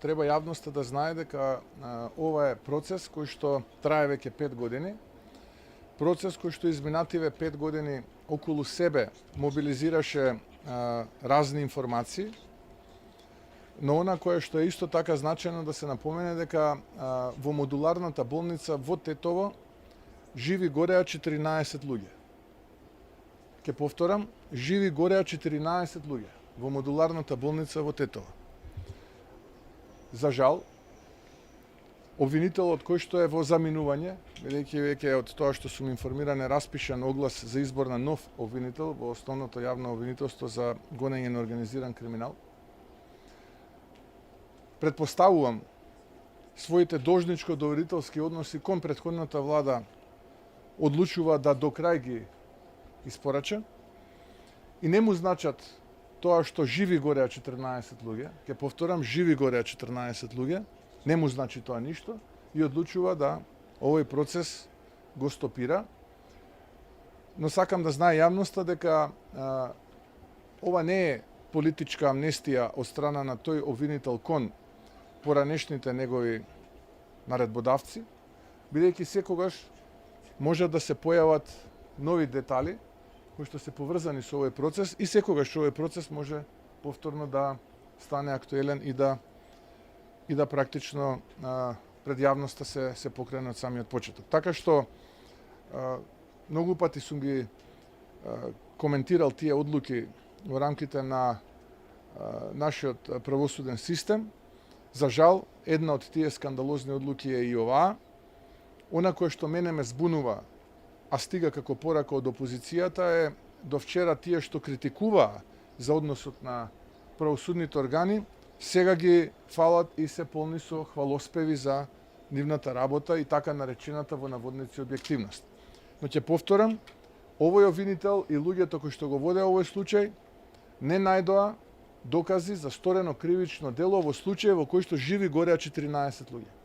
Треба јавноста да знае дека ова е процес кој што трае веќе 5 години. Процес кој што изминативе 5 години околу себе мобилизираше разни информации, но она кое што е исто така значајно да се напомене дека во модуларната болница во Тетово живи гореа 14 луѓе. Ке повторам, живи гореа 14 луѓе во модуларната болница во Тетово. За жал, обвинителот кој што е во заминување, бидејќи веќе од тоа што сум информиран е распишан оглас за избор на нов обвинител во основното јавно обвинителство за гонење на организиран криминал, предпоставувам своите должничко-доверителски односи кон претходната влада одлучува да до крај ги испорача и не му значат тоа што живи гореа 14 луѓе, ќе повторам, живи гореа 14 луѓе, не му значи тоа ништо и одлучува да овој процес го стопира. Но сакам да знае јавноста дека ова не е политичка амнестија од страна на тој обвинител кон поранешните негови наредбодавци, бидејќи секогаш може да се појават нови детали кои што се поврзани со овој процес и секогаш овој процес може повторно да стане актуелен и да практично пред јавноста се покрене од самиот почеток. Така што многу пати сум ги коментирал тие одлуки во рамките на нашиот правосуден систем. За жал, една од тие скандалозни одлуки е и оваа. Она кое што мене ме збунува, а стига како порака од опозицијата е до вчера тие што критикуваа за односот на правосудните органи, сега ги фалат и се полни со хвалоспеви за нивната работа и така наречената во наводници објективност. Но ќе повторам, овој обвинител и луѓето кои што го водеа овој случај не најдоа докази за сторено кривично дело во случај во кој што живи гореа 14 луѓе.